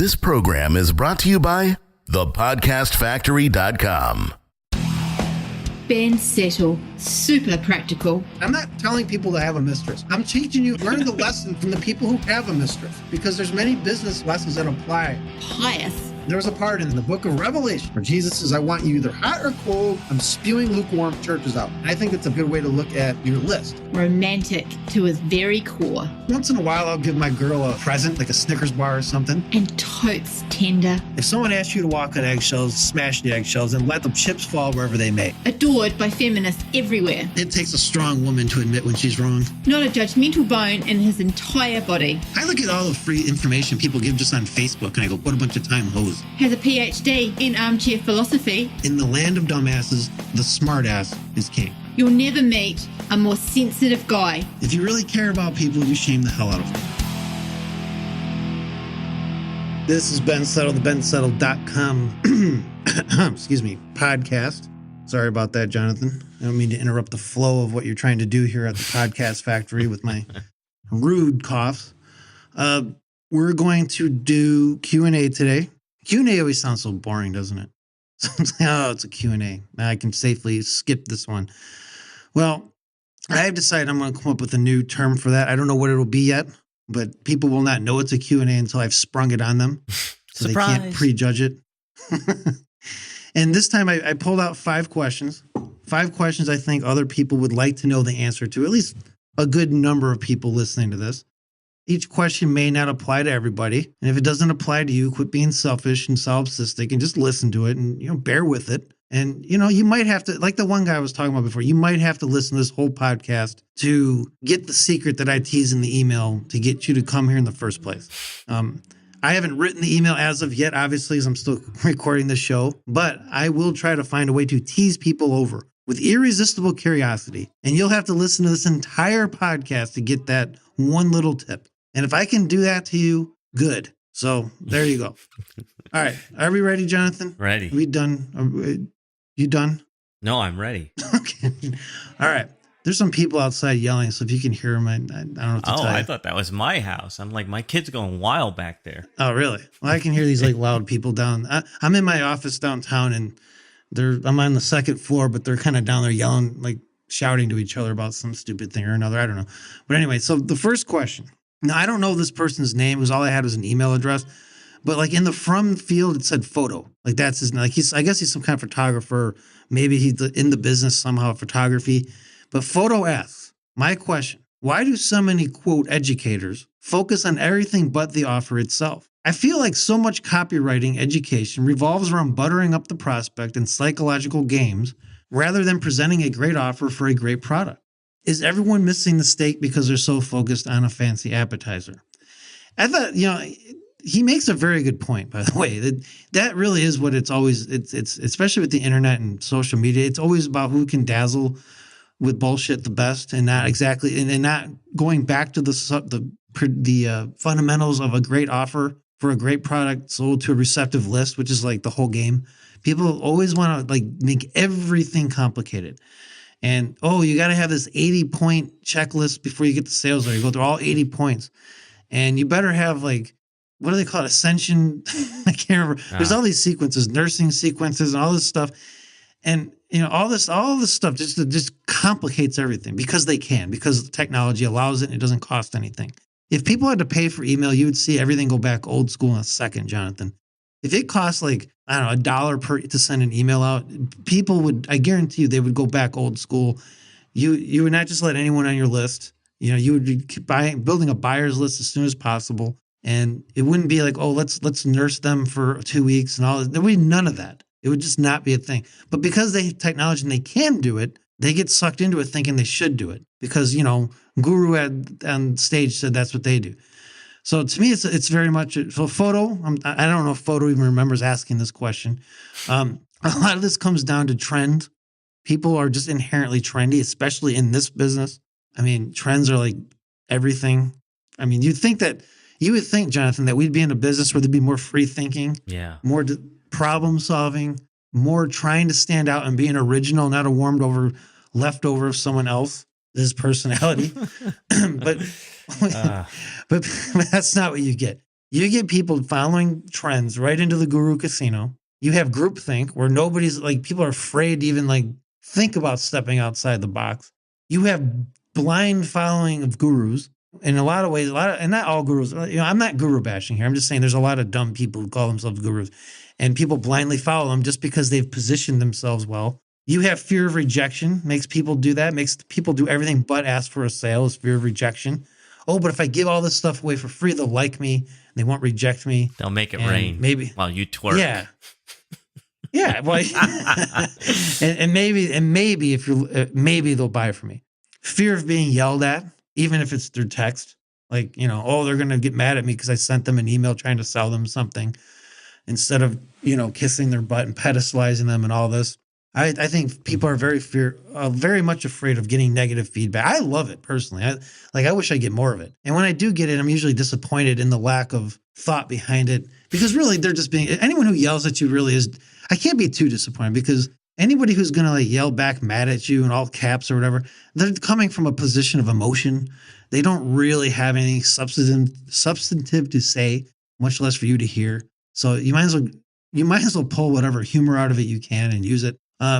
This program is brought to you by thepodcastfactory.com. Ben Settle, super practical. I'm not telling people to have a mistress. I'm teaching you, learn the lesson from the people who have a mistress, because there's many business lessons that apply. Pious. There's a part in the book of Revelation where Jesus says, I want you either hot or cold. I'm spewing lukewarm churches out. And I think it's a good way to look at your list. Romantic to his very core. Once in a while, I'll give my girl a present, like a Snickers bar or something. And totes tender. If someone asks you to walk on eggshells, smash the eggshells and let the chips fall wherever they may. Adored by feminists everywhere. It takes a strong woman to admit when she's wrong. Not a judgmental bone in his entire body. I look at all the free information people give just on Facebook and I go, what a bunch of time hoes. Has a PhD in armchair philosophy. In the land of dumbasses, the smartass is king. You'll never meet a more sensitive guy. If you really care about people, you shame the hell out of them. This is Ben Settle, the bensettle.com excuse me, podcast. Sorry about that, Jonathan. I don't mean to interrupt the flow of what you're trying to do here at the Podcast Factory with my rude coughs. We're going to do Q&A today. Q&A always sounds so boring, doesn't it? Oh, it's a Q&A. I can safely skip this one. Well, I've decided I'm going to come up with a new term for that. I don't know what it'll be yet, but people will not know it's a Q&A until I've sprung it on them. So Surprise. They can't prejudge it. And this time I pulled out 5 questions. 5 questions I think other people would like to know the answer to, at least a good number of people listening to this. Each question may not apply to everybody. And if it doesn't apply to you, quit being selfish and solipsistic and just listen to it and, bear with it. And, you might have to, like the one guy I was talking about before, you might have to listen to this whole podcast to get the secret that I tease in the email to get you to come here in the first place. I haven't written the email as of yet, obviously, as I'm still recording the show, but I will try to find a way to tease people over with irresistible curiosity. And you'll have to listen to this entire podcast to get that one little tip. And if I can do that to you, good. So there you go. All right. Are we ready, Jonathan? Ready. Are we done? You done? No, I'm ready. Okay. All right. There's some people outside yelling, so if you can hear them, I don't know what to tell you. I thought that was my house. I'm like, my kid's going wild back there. Oh, really? Well, I can hear these loud people down. I'm in my office downtown, and I'm on the second floor, but they're kind of down there yelling, shouting to each other about some stupid thing or another. I don't know. But anyway, so the first question. Now, I don't know this person's name because all I had was an email address. But in the from field, it said photo. That's his name. I guess he's some kind of photographer. Maybe he's in the business somehow of photography. But Photo asks, my question, why do so many, quote, educators focus on everything but the offer itself? I feel like so much copywriting education revolves around buttering up the prospect in psychological games rather than presenting a great offer for a great product. Is everyone missing the steak because they're so focused on a fancy appetizer? I thought, he makes a very good point, by the way. That really is what it's especially with the internet and social media. It's always about who can dazzle with bullshit the best, and not exactly, and not going back to the fundamentals of a great offer for a great product sold to a receptive list, which is the whole game. People always want to make everything complicated. And, you got to have this 80-point checklist before you get the sales order. You go through all 80 points. And you better have, what do they call it? Ascension? I can't remember. There's all these sequences, nursing sequences and all this stuff. And, all this stuff just complicates everything because technology allows it and it doesn't cost anything. If people had to pay for email, you would see everything go back old school in a second, Jonathan. If it costs $1 to send an email out, people would, I guarantee you, they would go back old school. You would not just let anyone on your list. You would be building a buyer's list as soon as possible. And it wouldn't be let's nurse them for 2 weeks and all that. There would be none of that. It would just not be a thing. But because they have technology and they can do it, they get sucked into it thinking they should do it because, Guru on stage said that's what they do. So to me, it's very much so. Photo. I don't know if Photo even remembers asking this question. A lot of this comes down to trend. People are just inherently trendy, especially in this business. I mean, trends are everything. I mean, you would think, Jonathan, that we'd be in a business where there'd be more free thinking, more problem solving, more trying to stand out and being original, not a leftover of someone else. His personality, but that's not what you get. You get people following trends right into the guru casino. You have groupthink where nobody's like, people are afraid to even like think about stepping outside the box. You have blind following of gurus in a lot of ways, and not all gurus. I'm not guru bashing here. I'm just saying there's a lot of dumb people who call themselves gurus, and people blindly follow them just because they've positioned themselves well. You have fear of rejection, makes people do that, makes people do everything but ask for a sale is fear of rejection. Oh, but if I give all this stuff away for free, they'll like me. They won't reject me. They'll make it rain. Maybe while you twerk. Yeah. Yeah. Well, and maybe if you're, maybe they'll buy from me. Fear of being yelled at, even if it's through text. Like, oh, they're going to get mad at me because I sent them an email trying to sell them something instead of, kissing their butt and pedestalizing them and all this. I think people are very much afraid of getting negative feedback. I love it personally. I wish I get more of it. And when I do get it, I'm usually disappointed in the lack of thought behind it, because really they're just anyone who yells at you really is, I can't be too disappointed, because anybody who's going to like yell back mad at you in all caps or whatever, they're coming from a position of emotion. They don't really have anything substantive to say, much less for you to hear. So you might as well pull whatever humor out of it you can and use it.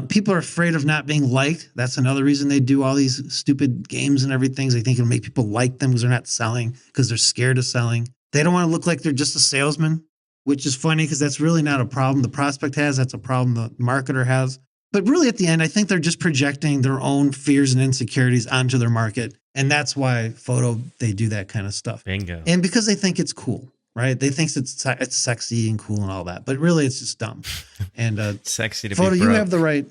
People are afraid of not being liked. That's another reason they do all these stupid games and everything. They think it'll make people like them because they're not selling, because they're scared of selling. They don't want to look like they're just a salesman, which is funny because that's really not a problem the prospect has. That's a problem the marketer has. But really at the end, I think they're just projecting their own fears and insecurities onto their market. And that's why they do that kind of stuff. Bingo. And because they think it's cool. Right? They think it's sexy and cool and all that, but really it's just dumb. And sexy to Photo, be you broke. have the right.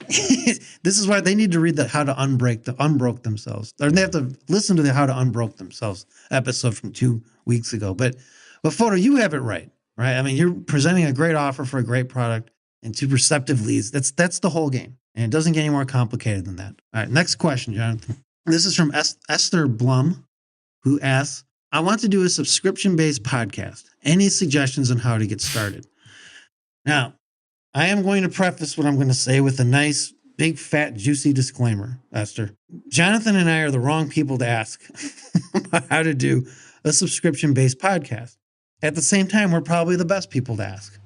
This is why they need to read the How to Unbroke Themselves, or they have to listen to the How to Unbroke Themselves episode from 2 weeks ago. But Photo, you have it right? I mean, you're presenting a great offer for a great product and 2 receptive leads. That's the whole game, and it doesn't get any more complicated than that. All right, next question, Jonathan. This is from Esther Blum, who asks, I want to do a subscription-based podcast. Any suggestions on how to get started? Now, I am going to preface what I'm going to say with a nice, big, fat, juicy disclaimer, Esther. Jonathan and I are the wrong people to ask about how to do a subscription-based podcast. At the same time, we're probably the best people to ask.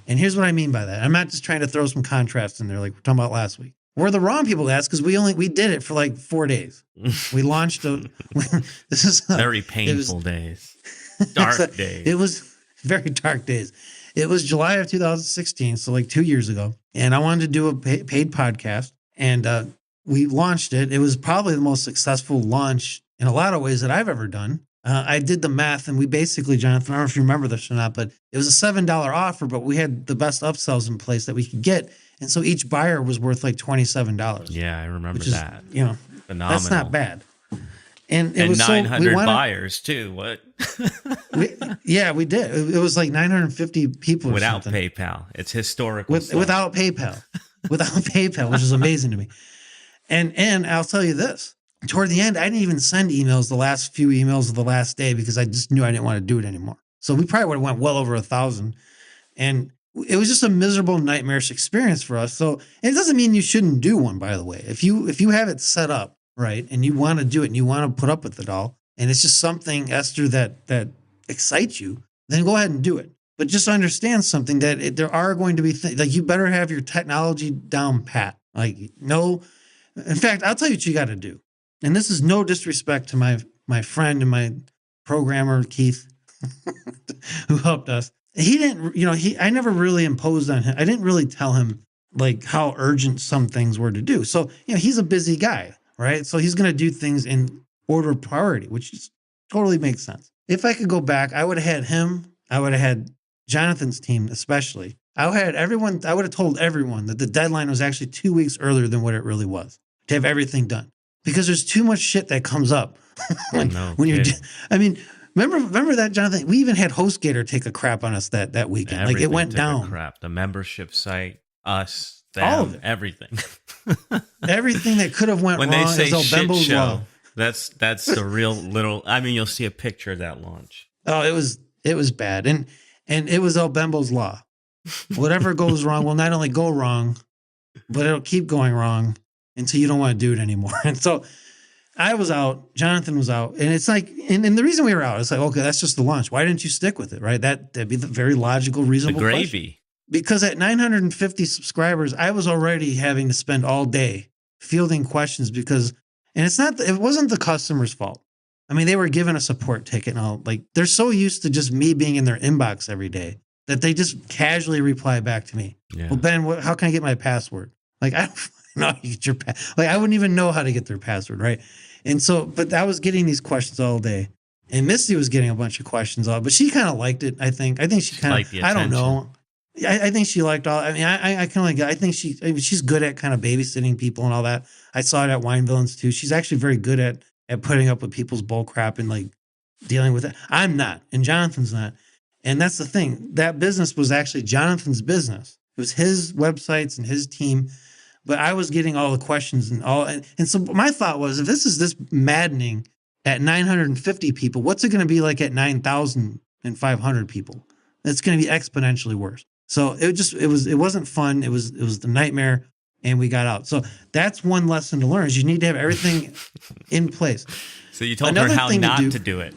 And here's what I mean by that. I'm not just trying to throw some contrast in there like we're talking about last week. We're the wrong people to ask because we did it for like 4 days. We launched this is very painful days, dark days. It was very dark days. It was July of 2016, so like 2 years ago, and I wanted to do a paid podcast, and we launched it. It was probably the most successful launch in a lot of ways that I've ever done. I did the math, and we basically, Jonathan, I don't know if you remember this or not, but it was a $7 offer, but we had the best upsells in place that we could get. And so each buyer was worth like $27. Yeah, I remember which is, that. Phenomenal. That's not bad. And it and was 900 buyers too. What? we did. It was like 950 people without something. PayPal. It's historical. Without PayPal, which is amazing to me. And I'll tell you this. Toward the end, I didn't even send emails the last few emails of the last day because I just knew I didn't want to do it anymore. So we probably would have went well over 1,000. And it was just a miserable, nightmarish experience for us. So it doesn't mean you shouldn't do one, by the way. If you have it set up right and you want to do it and you want to put up with it all, and it's just something, Esther, that excites you, then go ahead and do it. But just understand something that there are going to be things like you better have your technology down pat. In fact, I'll tell you what you got to do. And this is no disrespect to my friend and my programmer, Keith, who helped us. He didn't, I never really imposed on him. I didn't really tell him like how urgent some things were to do. So, he's a busy guy, right? So he's going to do things in order of priority, which just totally makes sense. If I could go back, I would have had him. I would have had Jonathan's team, especially. I would have told everyone that the deadline was actually 2 weeks earlier than what it really was to have everything done. Because there's too much shit that comes up when you're. I mean, remember that, Jonathan? We even had HostGator take a crap on us that weekend. Everything it went took down. A crap. The membership site, us, them, all of it. Everything. Everything that could have went when wrong. When they say shit show, law. that's the real little. I mean, you'll see a picture of that launch. Oh, it was bad, and it was El Bembo's law. Whatever goes wrong will not only go wrong, but it'll keep going wrong until you don't want to do it anymore. And so I was out, Jonathan was out, and it's like, and the reason we were out, it's like, okay, that's just the launch. Why didn't you stick with it, right? That'd be the very logical, The reasonable question. gravy. Because at 950 subscribers, I was already having to spend all day fielding questions because, and it wasn't the customer's fault. I mean, they were given a support ticket and all, like they're so used to just me being in their inbox every day that they just casually reply back to me. Yeah. Well, Ben, how can I get my password? Like, I don't know how you get your like, I wouldn't even know how to get their password, right? And so, but I was getting these questions all day, and Misty was getting a bunch of questions all, but she kind of liked it. I think she kind Liked the of, I don't attention. know. I think she liked all. I mean, I kind of like. I think she's good at kind of babysitting people and all that. I saw it at Wine Villains too. She's actually very good at putting up with people's bull crap and like dealing with it. I'm not, and Jonathan's not. And that's the thing. That business was actually Jonathan's business. It was his websites and his team. But I was getting all the questions and all. And so my thought was, if this is this maddening at 950 people, what's it going to be like at 9,500 people? It's going to be exponentially worse. So it wasn't fun. It was the nightmare, and we got out. So that's one lesson to learn: is you need to have everything in place. So you told Another her how thing to not do- to do it.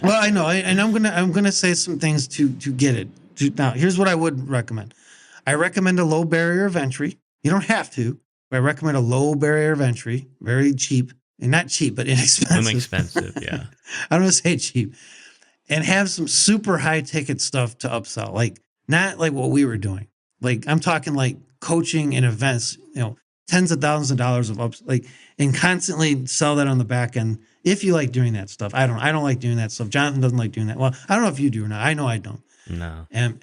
Well, I know, and I'm gonna say some things to get it. Now, here's what I would recommend. I recommend a low barrier of entry. You don't have to, but I recommend a low barrier of entry, very cheap, and not cheap, but inexpensive. Inexpensive, yeah. I don't want to say cheap, and have some super high ticket stuff to upsell, like not like what we were doing. Like I'm talking like coaching and events, tens of thousands of dollars of ups, like, and constantly sell that on the back end. If you like doing that stuff, I don't like doing that stuff. Jonathan doesn't like doing that. Well, I don't know if you do or not. I know I don't. No. And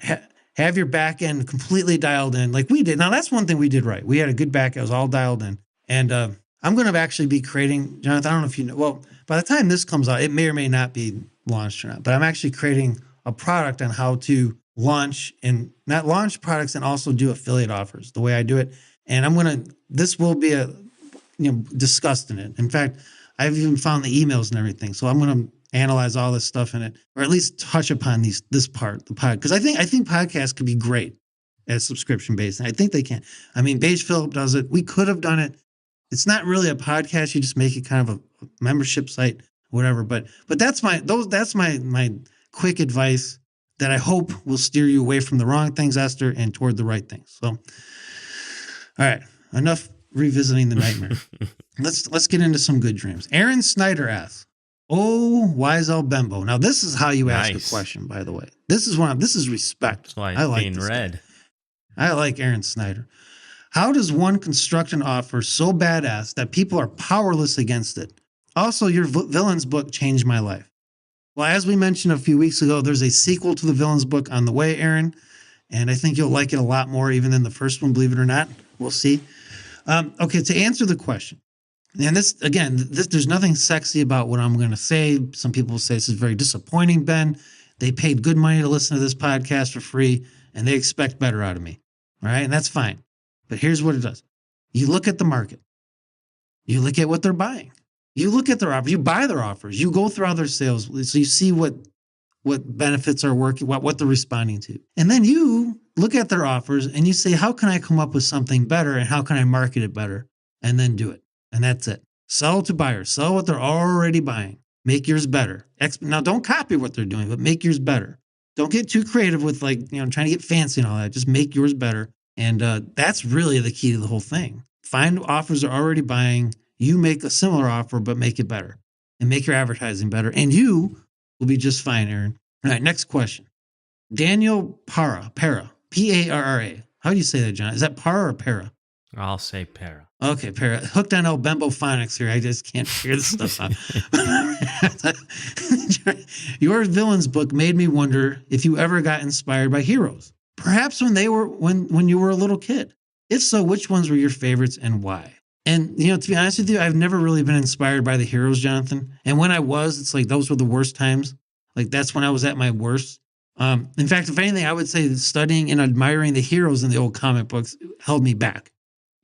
have your back end completely dialed in like we did. Now that's one thing we did right. We had a good back. It was all dialed in. And I'm going to actually be creating, Jonathan, I don't know if you know, well, by the time this comes out, it may or may not be launched or not, but I'm actually creating a product on how to launch and not launch products and also do affiliate offers the way I do it. And this will be discussed in it. In fact, I've even found the emails and everything. So I'm going to analyze all this stuff in it, or at least touch upon this part, the pod. Because I think podcasts could be great as subscription based. And I think they can. I mean, Beige Phillip does it. We could have done it. It's not really a podcast. You just make it kind of a membership site, whatever. But that's my quick advice that I hope will steer you away from the wrong things, Esther, and toward the right things. So, all right, enough revisiting the nightmare. Let's get into some good dreams. Aaron Snyder asks, "Oh, Wiesel Bembo." Now, this is how you ask Nice. a question, by the way. This is respect. That's why I it's like being this guy. read. I like Aaron Snyder. How does one construct an offer so badass that people are powerless against it? Also, your Villains book changed my life. Well, as we mentioned a few weeks ago, there's a sequel to the Villains book on the way, Aaron, and I think you'll like it a lot more even than the first one, believe it or not. We'll see. Okay, to answer the question, and there's nothing sexy about what I'm going to say. Some people will say this is very disappointing, Ben. They paid good money to listen to this podcast for free, and they expect better out of me. All right, and that's fine. But here's what it does. You look at the market. You look at what they're buying. You look at their offers. You buy their offers. You go through all their sales. So you see what benefits are working, what they're responding to. And then you look at their offers and you say, how can I come up with something better and how can I market it better? And then do it. And that's it. Sell to buyers. Sell what they're already buying. Make yours better. Now, don't copy what they're doing, but make yours better. Don't get too creative with trying to get fancy and all that. Just make yours better. And that's really the key to the whole thing. Find offers they're already buying. You make a similar offer, but make it better and make your advertising better. And you will be just fine, Aaron. All right, next question. Daniel Para, P-A-R-R-A. How do you say that, John? Is that Para or Para? I'll say para. Okay, Para. Hooked on El Bembo phonics here. I just can't figure this stuff out. Your Villains book made me wonder if you ever got inspired by heroes. Perhaps when you were a little kid. If so, which ones were your favorites and why? And, to be honest with you, I've never really been inspired by the heroes, Jonathan. And when I was, it's like those were the worst times. Like that's when I was at my worst. In fact, if anything, I would say that studying and admiring the heroes in the old comic books held me back.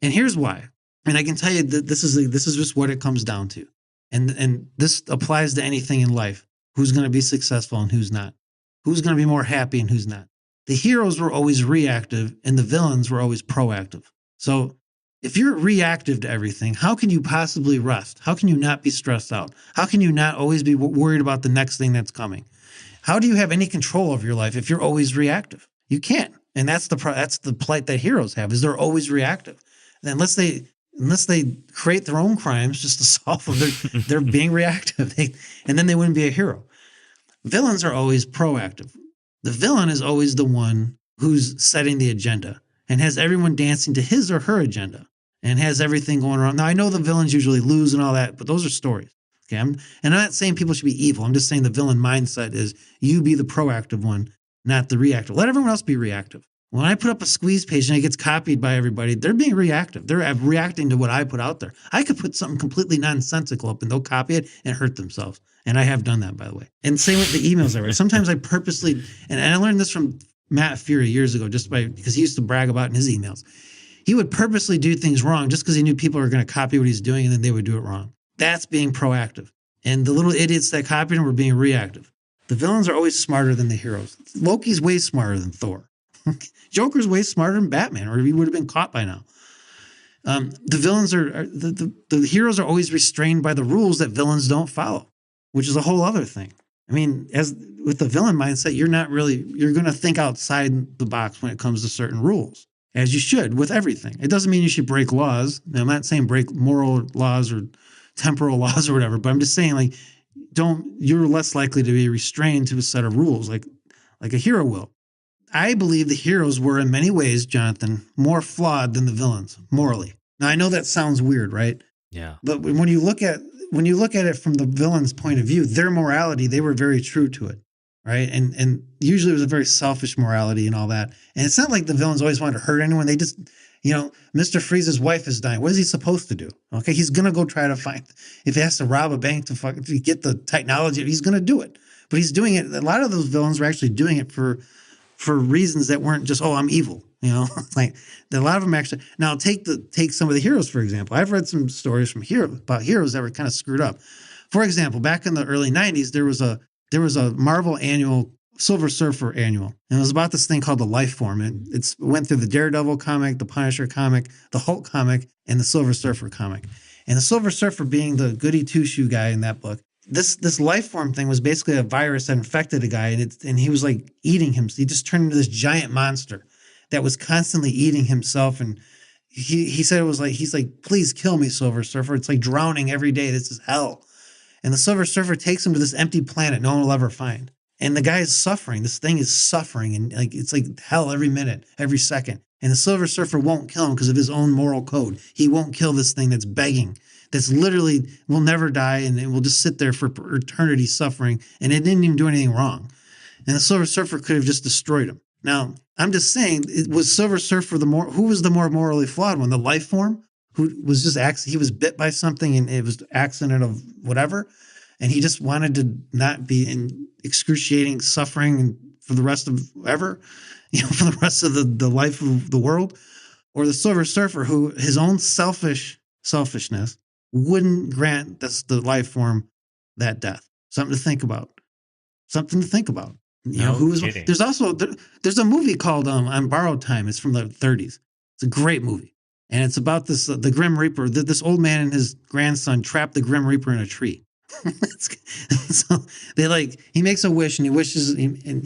And here's why. And I can tell you that this is just what it comes down to. And this applies to anything in life. Who's going to be successful and who's not? Who's going to be more happy and who's not? The heroes were always reactive and the villains were always proactive. So if you're reactive to everything, how can you possibly rest? How can you not be stressed out? How can you not always be worried about the next thing that's coming? How do you have any control over your life if you're always reactive? You can't. And that's the plight that heroes have, is they're always reactive. And unless they create their own crimes just to solve them, they're being reactive. And then they wouldn't be a hero. Villains are always proactive. The villain is always the one who's setting the agenda and has everyone dancing to his or her agenda and has everything going on. Now, I know the villains usually lose and all that, but those are stories. Okay, I'm not saying people should be evil. I'm just saying the villain mindset is you be the proactive one, not the reactive. Let everyone else be reactive. When I put up a squeeze page and it gets copied by everybody, they're being reactive. They're reacting to what I put out there. I could put something completely nonsensical up and they'll copy it and hurt themselves. And I have done that, by the way. And same with the emails I write. Sometimes I purposely, and I learned this from Matt Fury years ago, because he used to brag about in his emails. He would purposely do things wrong just because he knew people were going to copy what he's doing and then they would do it wrong. That's being proactive. And the little idiots that copied him were being reactive. The villains are always smarter than the heroes. Loki's way smarter than Thor. Joker's way smarter than Batman, or he would have been caught by now. The villains the heroes are always restrained by the rules that villains don't follow, which is a whole other thing. I mean, as with the villain mindset, you're going to think outside the box when it comes to certain rules, as you should with everything. It doesn't mean you should break laws. Now, I'm not saying break moral laws or temporal laws or whatever, but I'm just saying you're less likely to be restrained to a set of rules like a hero will. I believe the heroes were in many ways, Jonathan, more flawed than the villains morally. Now, I know that sounds weird, right? Yeah. But when you look at it from the villain's point of view, their morality, they were very true to it, right? And usually it was a very selfish morality and all that. And it's not like the villains always wanted to hurt anyone. They just, Mr. Freeze's wife is dying. What is he supposed to do? Okay, he's going to go try to find, if he has to rob a bank to get the technology, he's going to do it. But he's doing it. A lot of those villains were actually doing it for reasons that weren't just, I'm evil, like a lot of them actually. Now take some of the heroes, for example. I've read some stories about heroes that were kind of screwed up. For example, back in the early 90s, there was a Marvel annual, Silver Surfer annual, and it was about this thing called the Life Form. And it went through the Daredevil comic, the Punisher comic, the Hulk comic, and the Silver Surfer comic. And the Silver Surfer being the goody two-shoe guy in that book. This life form thing was basically a virus that infected a guy, and he was like eating him. So he just turned into this giant monster that was constantly eating himself. And he said it was like, he's like, please kill me, Silver Surfer. It's like drowning every day. This is hell. And the Silver Surfer takes him to this empty planet no one will ever find. And the guy is suffering. This thing is suffering, and it's like hell every minute, every second. And the Silver Surfer won't kill him because of his own moral code. He won't kill this thing that's begging. That's literally will never die and it will just sit there for eternity suffering, and it didn't even do anything wrong. And the Silver Surfer could have just destroyed him. Now, I'm just saying, was Silver Surfer who was the more morally flawed one? The life form, who was just he was bit by something and it was accident of whatever, and he just wanted to not be in excruciating suffering for the rest of ever, for the rest of the life of the world, or the Silver Surfer, who his own selfishness wouldn't grant the life form that death. Something to think about. There's also there's a movie called On Borrowed Time. It's from the 30s. It's a great movie, and it's about the Grim Reaper. This old man and his grandson trapped the Grim Reaper in a tree. So he makes a wish, and he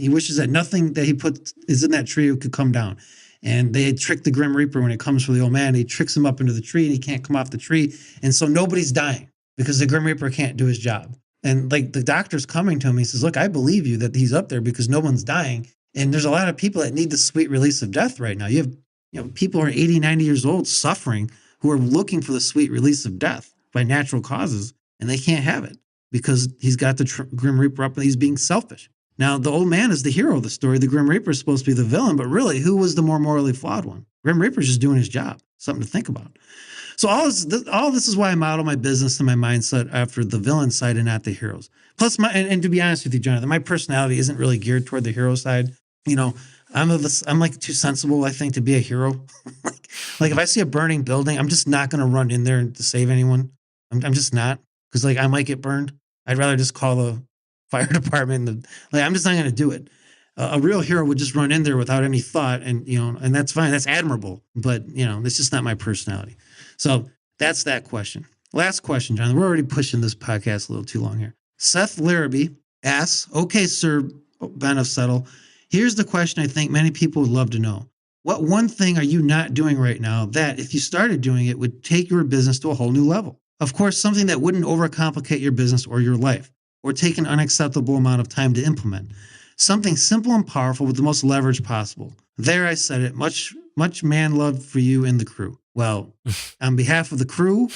wishes that nothing that he put is in that tree could come down. And they had tricked the Grim Reaper when it comes for the old man. He tricks him up into the tree and he can't come off the tree. And so nobody's dying because the Grim Reaper can't do his job. And the doctor's coming to him. He says, look, I believe you that he's up there because no one's dying. And there's a lot of people that need the sweet release of death right now. You have people who are 80, 90 years old suffering who are looking for the sweet release of death by natural causes. And they can't have it because he's got the Grim Reaper up and he's being selfish. Now, the old man is the hero of the story. The Grim Reaper is supposed to be the villain, but really, who was the more morally flawed one? Grim Reaper's just doing his job. Something to think about. So all this is why I model my business and my mindset after the villain side and not the heroes. Plus, and to be honest with you, Jonathan, my personality isn't really geared toward the hero side. I'm like too sensible, I think, to be a hero. like if I see a burning building, I'm just not going to run in there to save anyone. I'm just not, because I might get burned. I'd rather just call the fire department. I'm just not going to do it. A real hero would just run in there without any thought, and that's fine. That's admirable. But it's just not my personality. So that's that question. Last question, John. We're already pushing this podcast a little too long here. Seth Larrabee asks, okay, Sir Ben of Settle, here's the question I think many people would love to know. What one thing are you not doing right now that, if you started doing it, would take your business to a whole new level? Of course, something that wouldn't overcomplicate your business or your life, or take an unacceptable amount of time to implement. Something simple and powerful with the most leverage possible. There, I said it. Much man love for you and the crew. Well, on behalf of the crew,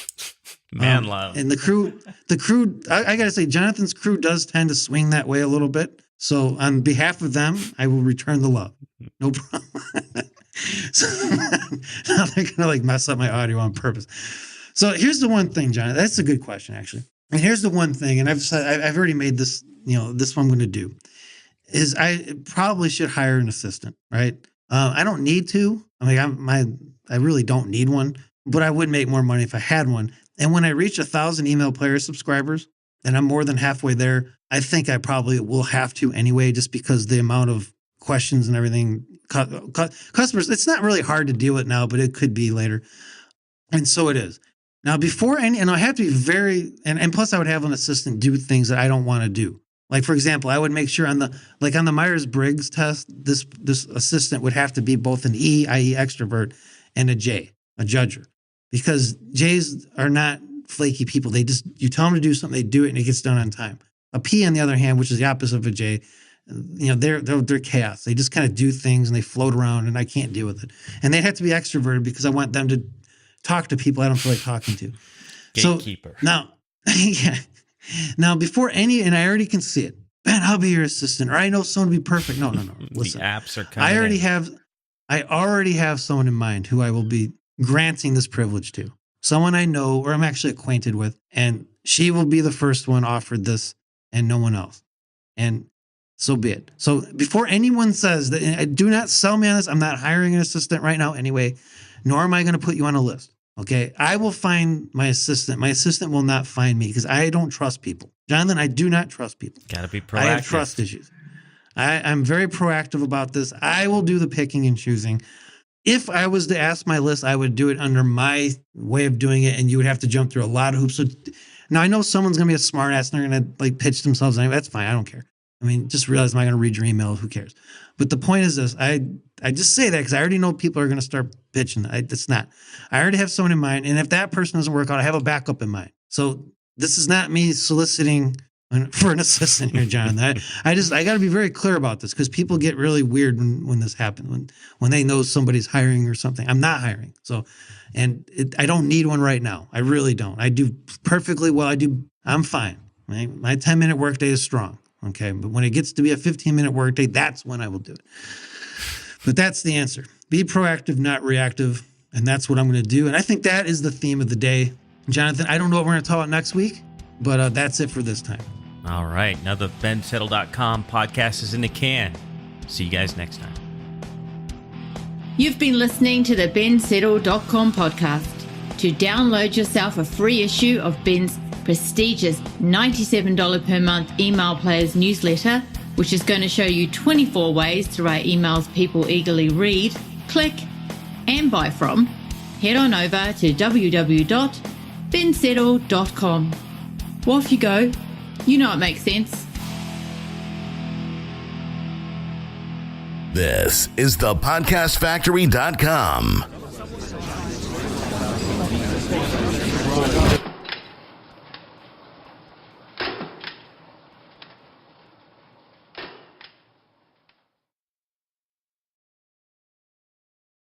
Man love. and the crew, I got to say, Jonathan's crew does tend to swing that way a little bit. So on behalf of them, I will return the love. No problem. So now they're going to like mess up my audio on purpose. So here's the one thing, John. That's a good question, actually. And here's the one thing, and I've already made this, this one I'm going to do, is I probably should hire an assistant, right? I don't need to. I mean, I really don't need one, but I would make more money if I had one. And when I reach 1,000 email player subscribers, and I'm more than halfway there, I think I probably will have to anyway, just because the amount of questions and everything, customers, it's not really hard to deal with now, but it could be later. And so it is. Now, and I have to be very, and plus I would have an assistant do things that I don't want to do. Like, for example, I would make sure on the Myers-Briggs test, this assistant would have to be both an E, i.e. extrovert, and a J, a judger. Because J's are not flaky people. You tell them to do something, they do it, and it gets done on time. A P, on the other hand, which is the opposite of a J, they're chaos. They just kind of do things and they float around, and I can't deal with it. And they have to be extroverted because I want them to talk to people I don't feel like talking to. Gatekeeper. So now, yeah. Now, before and I already can see it. Man, I'll be your assistant, or I know someone to be perfect. No. Listen, the apps are coming. I already have someone in mind who I will be granting this privilege to. Someone I know, or I'm actually acquainted with, and she will be the first one offered this, and no one else. And so be it. So before anyone says that, do not sell me on this. I'm not hiring an assistant right now anyway, nor am I going to put you on a list. Okay, I will find my assistant. My assistant will not find me because I don't trust people. Jonathan, I do not trust people. Got to be proactive. I have trust issues. I'm very proactive about this. I will do the picking and choosing. If I was to ask my list, I would do it under my way of doing it, and you would have to jump through a lot of hoops. So now I know someone's going to be a smart ass and they're going to like pitch themselves. That's fine. I don't care. I mean, just realize I'm not going to read your email. Who cares? But the point is this. I just say that because I already know people are going to start pitching. It's not. I already have someone in mind. And if that person doesn't work out, I have a backup in mind. So this is not me soliciting for an assistant here, John. I got to be very clear about this because people get really weird when this happens, when they know somebody's hiring or something. I'm not hiring. So, I don't need one right now. I really don't. I do perfectly well. I'm fine. Right? My 10-minute workday is strong. Okay. But when it gets to be a 15-minute workday, that's when I will do it. But that's the answer. Be proactive, not reactive. And that's what I'm going to do. And I think that is the theme of the day. Jonathan, I don't know what we're going to talk about next week, but that's it for this time. All right. Now the bensettle.com podcast is in the can. See you guys next time. You've been listening to the bensettle.com podcast. To download yourself a free issue of Ben's prestigious $97 per month email players newsletter, which is going to show you 24 ways to write emails people eagerly read, click, and buy from, head on over to www.bensettle.com. Well, off you go. You know it makes sense. This is the podcastfactory.com.